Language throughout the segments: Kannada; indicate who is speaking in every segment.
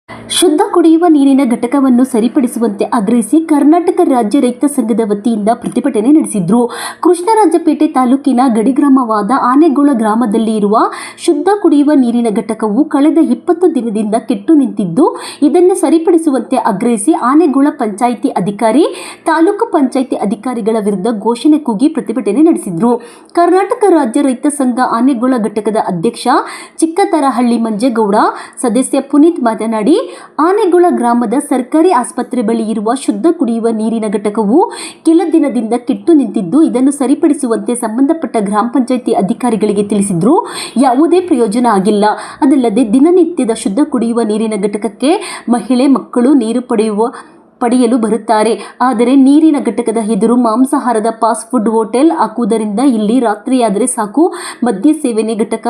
Speaker 1: ಶುದ್ಧ ಕುಡಿಯುವ ನೀರಿನ ಘಟಕವನ್ನು ಸರಿಪಡಿಸುವಂತೆ ಆಗ್ರಹಿಸಿ ಕರ್ನಾಟಕ ರಾಜ್ಯ ರೈತ ಸಂಘದ ವತಿಯಿಂದ ಪ್ರತಿಭಟನೆ ನಡೆಸಿದ್ರು. ಕೃಷ್ಣರಾಜಪೇಟೆ ತಾಲೂಕಿನ ಗಡಿಗ್ರಾಮವಾದ ಆನೆಗೋಳ ಗ್ರಾಮದಲ್ಲಿ ಇರುವ ಶುದ್ಧ ಕುಡಿಯುವ ನೀರಿನ ಘಟಕವು ಕಳೆದ 20 ದಿನದಿಂದ ಕೆಟ್ಟು ನಿಂತಿದ್ದು, ಇದನ್ನು ಸರಿಪಡಿಸುವಂತೆ ಆಗ್ರಹಿಸಿ ಆನೆಗೋಳ ಪಂಚಾಯಿತಿ ಅಧಿಕಾರಿ, ತಾಲೂಕು ಪಂಚಾಯಿತಿ ಅಧಿಕಾರಿಗಳ ವಿರುದ್ಧ ಘೋಷಣೆ ಕೂಗಿ ಪ್ರತಿಭಟನೆ ನಡೆಸಿದ್ರು. ಕರ್ನಾಟಕ ರಾಜ್ಯ ರೈತ ಸಂಘ ಆನೆಗೋಳ ಘಟಕದ ಅಧ್ಯಕ್ಷ ಚಿಕ್ಕತರಹಳ್ಳಿ ಮಂಜೇಗೌಡ, ಸದಸ್ಯ ಪುನೀತ್ ಮಾತನಾಡಿ, ಆನೆಗೋಳ ಗ್ರಾಮದ ಸರ್ಕಾರಿ ಆಸ್ಪತ್ರೆ ಬಳಿ ಇರುವ ಶುದ್ಧ ಕುಡಿಯುವ ನೀರಿನ ಘಟಕವು ಕೆಲ ದಿನದಿಂದ ಕೆಟ್ಟು ನಿಂತಿದ್ದು, ಇದನ್ನು ಸರಿಪಡಿಸುವಂತೆ ಸಂಬಂಧಪಟ್ಟ ಗ್ರಾಮ ಪಂಚಾಯಿತಿ ಅಧಿಕಾರಿಗಳಿಗೆ ತಿಳಿಸಿದ್ರು. ಯಾವುದೇ ಪ್ರಯೋಜನ ಆಗಿಲ್ಲ. ಅದಲ್ಲದೆ ದಿನನಿತ್ಯದ ಶುದ್ಧ ಕುಡಿಯುವ ನೀರಿನ ಘಟಕಕ್ಕೆ ಮಹಿಳೆ, ಮಕ್ಕಳು ನೀರು ಪಡೆಯಲು ಬರುತ್ತಾರೆ. ಆದರೆ ನೀರಿನ ಘಟಕದ ಎದುರು ಮಾಂಸಾಹಾರದ ಫಾಸ್ಟ್ ಫುಡ್ ಹೋಟೆಲ್ ಹಾಕುವುದರಿಂದ ಇಲ್ಲಿ ರಾತ್ರಿಯಾದರೆ ಸಾಕು ಮದ್ಯ ಸೇವನೆ ಘಟಕ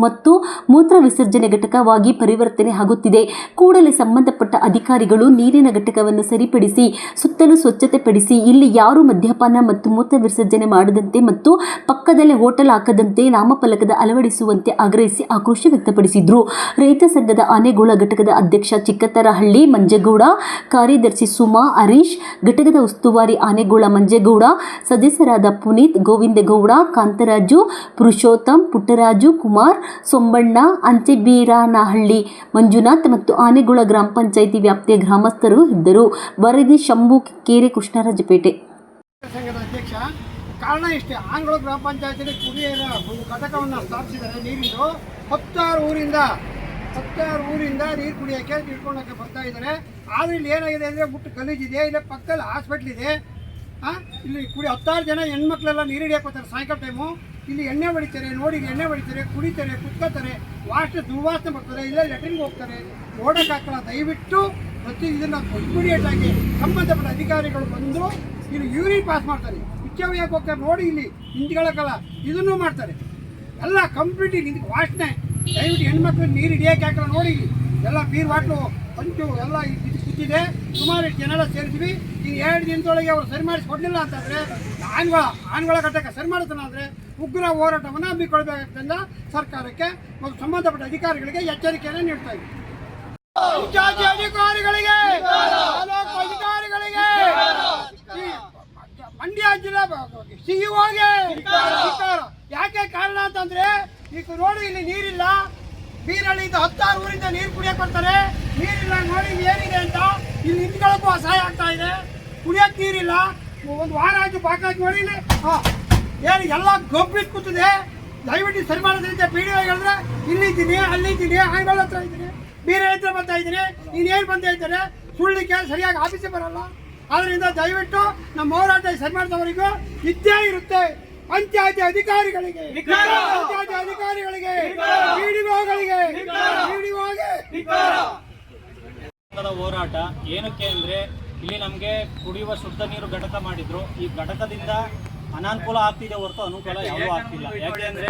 Speaker 1: ಮತ್ತು ಮೂತ್ರ ವಿಸರ್ಜನೆ ಘಟಕವಾಗಿ ಪರಿವರ್ತನೆ ಆಗುತ್ತಿದೆ. ಕೂಡಲೇ ಸಂಬಂಧಪಟ್ಟ ಅಧಿಕಾರಿಗಳು ನೀರಿನ ಘಟಕವನ್ನು ಸರಿಪಡಿಸಿ ಸುತ್ತಲೂ ಸ್ವಚ್ಛತೆ ಪಡಿಸಿ ಇಲ್ಲಿ ಯಾರು ಮದ್ಯಪಾನ ಮತ್ತು ಮೂತ್ರ ವಿಸರ್ಜನೆ ಮಾಡದಂತೆ ಮತ್ತು ಪಕ್ಕದಲ್ಲೇ ಹೋಟೆಲ್ ಹಾಕದಂತೆ ನಾಮಫಲಕದ ಅಳವಡಿಸುವಂತೆ ಆಗ್ರಹಿಸಿ ಆಕ್ರೋಶ ವ್ಯಕ್ತಪಡಿಸಿದರು. ರೈತ ಸಂಘದ ಆನೆಗೋಳ ಘಟಕದ ಅಧ್ಯಕ್ಷ ಚಿಕ್ಕತರಹಳ್ಳಿ ಮಂಜೇಗೌಡ, ಕಾರ್ಯದರ್ಶಿ ಸುಮಾ, ಹರೀಶ್, ಘಟಕದ ಉಸ್ತುವಾರಿ ಆನೆಗೋಳ ಮಂಜೇಗೌಡ, ಸದಸ್ಯರಾದ ಪುನೀತ್, ಗೋವಿಂದಗೌಡ, ಕಾಂತರಾಜು, ಪುರುಷೋತ್ತಮ್, ಪುಟ್ಟರಾಜು, ಕುಮಾರ್, ಸೊಂಬಣ್ಣ, ಅಂಚೆಬೀರನಹಳ್ಳಿ ಮಂಜುನಾಥ್ ಮತ್ತು ಆನೆಗೋಳ ಗ್ರಾಮ ಪಂಚಾಯಿತಿ ವ್ಯಾಪ್ತಿಯ ಗ್ರಾಮಸ್ಥರು ಇದ್ದರು. ವರದಿ ಶಂಭು ಕೇರೆ, ಕೃಷ್ಣರಾಜಪೇಟೆ.
Speaker 2: ಸಂಘದ ಅಧ್ಯಕ್ಷ. ಕಾರಣ ಇಷ್ಟೇ, ಆನೆಗೋಳ ಗ್ರಾಮ ಪಂಚಾಯತಿಯಲ್ಲಿ ಕುಡಿಯುವ ಒಂದು ಘಟಕವನ್ನು ಸ್ಥಾಪಿಸಿದ್ದಾರೆ. ನೀರಿದ್ದು 10 ಊರಿಂದ ನೀರು ಕುಡಿಯೋಕ್ಕೆ ತಿಳ್ಕೊಳ್ಳೋಕ್ಕೆ ಬರ್ತಾ ಇದ್ದಾರೆ. ಆದರೆ ಇಲ್ಲಿ ಏನಾಗಿದೆ ಅಂದರೆ ಮುಟ್ಟು ಗಲೀಜಿದೆ. ಇಲ್ಲಿ ಪಕ್ಕದಲ್ಲಿ ಹಾಸ್ಪಿಟ್ಲ್ ಇದೆ. ಇಲ್ಲಿ 10 ಜನ ಹೆಣ್ಮಕ್ಳೆಲ್ಲ ನೀರು ಹಿಡಿಯಕ್ಕೆ ಹೋಗ್ತಾರೆ ಸಾಯಂಕಾಲ ಟೈಮು. ಇಲ್ಲಿ ಎಣ್ಣೆ ಹೊಡಿತಾರೆ, ನೋಡಿ ಎಣ್ಣೆ ಹೊಡಿತಾರೆ, ಕುಡಿತಾರೆ, ಕುತ್ಕೋತಾರೆ, ದುರ್ವಾಸನೆ ಬರ್ತಾರೆ, ಇಲ್ಲೇ ಲೆಟ್ರಿನ್ಗೆ ಹೋಗ್ತಾರೆ, ನೋಡೋಕೆ ಹಾಕಲ್ಲ. ದಯವಿಟ್ಟು ಪ್ರತಿ ಇದನ್ನು ಇಮಿಡಿಯೇಟ್ ಆಗಿ ಸಂಬಂಧಪಟ್ಟ ಅಧಿಕಾರಿಗಳು ಬಂದು ಇಲ್ಲಿ ಯೂರಿನ್ ಪಾಸ್ ಮಾಡ್ತಾರೆ, ಉಚ್ಚವ್ಯಕ್ಕೆ ಹೋಗ್ತಾರೆ, ನೋಡಿ ಇಲ್ಲಿ ನಿಂತ್ಕೊಳ್ಳೋಕ್ಕಲ್ಲ, ಇದನ್ನು ಮಾಡ್ತಾರೆ. ಎಲ್ಲ ಕಂಪ್ಲೀಟ್ ಇಲ್ಲಿ ವಾಸನೆ. ದಯವಿಟ್ಟು ಹೆಣ್ಮಕ್ಳು ನೀರು ಹಿಡಿಯೋಕೆ ಹಾಕಲ್ಲ. ನೋಡಿ ಇಲ್ಲಿ ಎಲ್ಲ ಬೀರ್ ಬಾಟ್ಲು ಹಂಚು ಎಲ್ಲ ಕೂತಿದೆ. ಸುಮಾರು ಜನ ಸೇರಿದ್ವಿ. ಈಗ 2 ದಿನದೊಳಗೆ ಅವರು ಸರಿ ಮಾಡಿಸ್ಕೊಡ್ಲಿಲ್ಲ ಅಂತಂದರೆ ಆನೆಗೋಳ ಘಟಕ ಸರಿ ಮಾಡುತ್ತಾನೆ ಅಂದರೆ ಉಗ್ರ ಹೋರಾಟವನ್ನು ಹಮ್ಮಿಕೊಳ್ಬೇಕಾಗ್ತದೆ. ಸರ್ಕಾರಕ್ಕೆ ಮತ್ತು ಸಂಬಂಧಪಟ್ಟ ಅಧಿಕಾರಿಗಳಿಗೆ ಎಚ್ಚರಿಕೆಯನ್ನು ನೀಡ್ತಾ ಇದ್ದೀವಿ. ಪಂಚಾಯತಿ ಅಧಿಕಾರಿಗಳಿಗೆ, ತಾಲೂಕು ಅಧಿಕಾರಿಗಳಿಗೆ, ಮಂಡ್ಯ ಜಿಲ್ಲಾ ಸಿಇಒಗೆ ಯಾಕೆ ಕಾರಣ ಅಂತಂದ್ರೆ, ಈಗ ನೋಡಿ ಇಲ್ಲಿ ನೀರಿಲ್ಲ. ಬೀರಳ್ಳಿಯಿಂದ 16 ಊರಿಂದ ನೀರು ಕುಡಿಯಕ್ಕೆ ಬರ್ತಾರೆ. ನೀರಿಲ್ಲ, ನೋಡಿ ಏನಿದೆ ಅಂತ ಇಲ್ಲಿ ನಿಂತ್ಕೊಳ್ಳೋಕ್ಕೂ ಅಸಹಾಯ ಆಗ್ತಾ ಇದೆ. ಕುಡಿಯೋಕ್ಕೆ ನೀರಿಲ್ಲ. ಒಂದು ವಾರ ಆಯ್ತು ಬಾಕಾಗಿ ನೋಡಿ ಇಲ್ಲಿ ಏನು ಎಲ್ಲ ಗೊಬ್ಬಿಟ್ಟು ಕೂತಿದೆ. ದಯವಿಟ್ಟು ಸರಿ ಮಾಡೋದ್ರಿಂದ PDO ಹೇಳಿದ್ರೆ ಇಲ್ಲಿದ್ದೀನಿ, ಅಲ್ಲಿದ್ದೀನಿ, ಆನೆಗೋಳ ಹತ್ರ ಇದ್ದೀನಿ, ಬೀರ ಹತ್ರ ಬರ್ತಾ ಇದ್ದೀನಿ, ಇನ್ನೇನು ಬಂದ ಇದ್ದಾರೆ ಸುಳ್ಳಿಕ್ಕೆ ಸರಿಯಾಗಿ ಆಫೀಸಿಗೆ ಬರಲ್ಲ. ಆದ್ದರಿಂದ ದಯವಿಟ್ಟು ನಮ್ಮ ಹೋರಾಟ ಸರಿ ಮಾಡಿದವರಿಗೂ ಇದ್ದೇ ಇರುತ್ತೆ. ಪಂಚಾಯತಿ ಅಧಿಕಾರಿಗಳಿಗೆ,
Speaker 3: ಹೋರಾಟ ಏನಕ್ಕೆ ಅಂದರೆ, ಇಲ್ಲಿ ನಮಗೆ ಕುಡಿಯುವ ಶುದ್ಧ ನೀರು ಘಟಕ ಮಾಡಿದ್ರು. ಈ ಘಟಕದಿಂದ ಅನಾನುಕೂಲ ಆಗ್ತಿದೆ ಹೊರತು ಅನುಕೂಲ ಯಾವುದೂ ಆಗ್ತಿಲ್ಲ. ಯಾಕೆ ಅಂದರೆ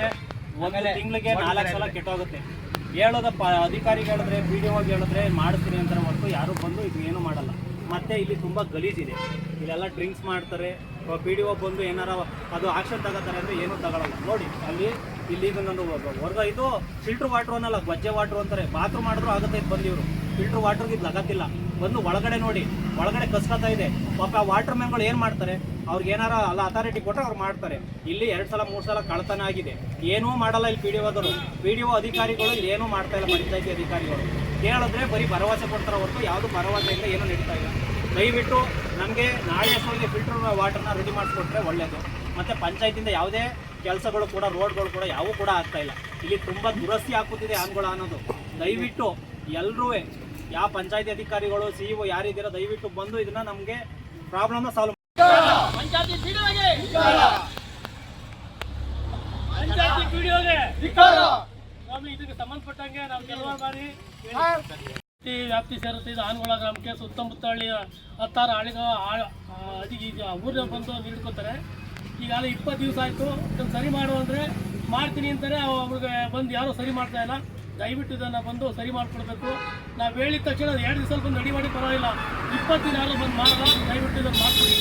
Speaker 3: ಒಂದು ತಿಂಗಳಿಗೆ 4 ಸಲ ಕೆಟ್ಟೋಗುತ್ತೆ. ಅಧಿಕಾರಿಗೆ ಹೇಳಿದ್ರೆ, PDO ಹೇಳಿದ್ರೆ ಮಾಡಿಸ್ತೀನಿ ಅಂತಾರೆ ಹೊರತು ಯಾರು ಬಂದು ಇದು ಏನೂ ಮಾಡಲ್ಲ. ಮತ್ತು ಇಲ್ಲಿ ತುಂಬ ಗಲೀಜಿದೆ. ಇಲ್ಲೆಲ್ಲ ಡ್ರಿಂಕ್ಸ್ ಮಾಡ್ತಾರೆ. PDO ಬಂದು ಏನಾರ ಅದು ಆಕ್ಷನ್ ತಗೋತಾರೆ ಅಂದರೆ ಏನೂ ತಗೊಳ್ಳಲ್ಲ. ನೋಡಿ ಇಲ್ಲಿ ಇದನ್ನೊಂದು ಇದು ಫಿಲ್ಟ್ರ್ ವಾಟ್ರು ಅನ್ನಲ್ಲ, ಗೊಜ್ಜೆ ವಾಟ್ರು ಅಂತಾರೆ. ಬಾತ್ರೂಮ್ ಮಾಡಿದ್ರು ಆಗುತ್ತೆ. ಇದು ಬಂದು ಇವರು ಫಿಲ್ಟ್ರ್ ವಾಟ್ರಿಗೆ ಇದು ಲಗತ್ತಿಲ್ಲ. ಬಂದು ಒಳಗಡೆ ನೋಡಿ, ಒಳಗಡೆ ಕಸ್ಕೊತಾ ಇದೆ. ಪಾಪ ವಾಟರ್ ಮ್ಯಾನ್ಗಳು ಏನು ಮಾಡ್ತಾರೆ, ಅವ್ರಿಗೆ ಏನಾರ ಅಲ್ಲ ಅಥಾರಿಟಿ ಕೊಟ್ಟರೆ ಅವ್ರು ಮಾಡ್ತಾರೆ. ಇಲ್ಲಿ 2 ಸಲ 3 ಸಲ ಕಳ್ತನ ಆಗಿದೆ. ಏನೂ ಮಾಡಲ್ಲ ಇಲ್ಲಿ PDO ಅಧಿಕಾರಿಗಳು ಏನೂ ಮಾಡ್ತಾ ಇಲ್ಲ. ಪಂಚಾಯತಿ ಅಧಿಕಾರಿಗಳು ಕೇಳಿದ್ರೆ ಬರೀ ಭರವಸೆ ಕೊಡ್ತಾರೆ ಹೊರತು ಯಾವುದು ಭರವಸೆಯಿಂದ ಏನೂ ನಡೀತಾ ಇಲ್ಲ. ದಯವಿಟ್ಟು ನಮಗೆ ನಾಳೆ ಅಷ್ಟೊಳಗೆ ಫಿಲ್ಟರ್ ವಾಟರ್ನ ರೆಡಿ ಮಾಡಿಸ್ಕೊಟ್ರೆ ಒಳ್ಳೆಯದು. ಮತ್ತು ಪಂಚಾಯತಿಯಿಂದ ಯಾವುದೇ ಕೆಲಸಗಳು ಕೂಡ, ರೋಡ್ಗಳು ಕೂಡ ಯಾವೂ ಕೂಡ ಆಗ್ತಾಯಿಲ್ಲ. ಇಲ್ಲಿ ತುಂಬ ದುರಸ್ತಿ ಹಾಕುತ್ತಿದೆ ಆನೆಗೋಳ ಅನ್ನೋದು. ದಯವಿಟ್ಟು ಎಲ್ಲರೂ ಯಾವ ಪಂಚಾಯತಿ ಅಧಿಕಾರಿಗಳು, CEO ಯಾರಿದ್ದೀರೋ ದಯವಿಟ್ಟು ಬಂದು ಇದನ್ನು ನಮಗೆ ಪ್ರಾಬ್ಲಮ್ನ ಸಾಲ್ವ್
Speaker 4: ಪಂಚಾಯತಿ PDOಗೆ ಇದಕ್ಕೆ ಸಂಬಂಧಪಟ್ಟಂಗೆ ನಾವು ಕೆಲವು ಬಾರಿ ವ್ಯಾಪ್ತಿ ಸೇರುತ್ತೆ. ಇದು ಆನೆಗೋಳ ಗ್ರಾಮಕ್ಕೆ ಸುತ್ತಮುತ್ತ ಹಳ್ಳಿಯ 16 ಊರಿಗೆ ಬಂದು ನೀಡ್ಕೋತಾರೆ. ಈಗಾಗಲೇ 20 ದಿವಸ ಆಯಿತು. ಇದನ್ನು ಸರಿ ಮಾಡು ಅಂದರೆ ಮಾಡ್ತೀನಿ ಅಂತಾರೆ. ಅವ್ರಿಗೆ ಬಂದು ಯಾರೂ ಸರಿ ಮಾಡ್ತಾ ಇಲ್ಲ. ದಯವಿಟ್ಟು ಇದನ್ನು ಬಂದು ಸರಿ ಮಾಡಿಕೊಡ್ಬೇಕು. ನಾವು ಹೇಳಿದ ತಕ್ಷಣ 2 ದಿವಸ ಬಂದು ರೆಡಿ ಮಾಡಿ ಪರವಾಗಿಲ್ಲ. 20 ದಿನ ಯಾರು ಬಂದು ಮಾಡಲ್ಲ. ದಯವಿಟ್ಟು ಇದನ್ನು ಮಾಡ್ತೀವಿ.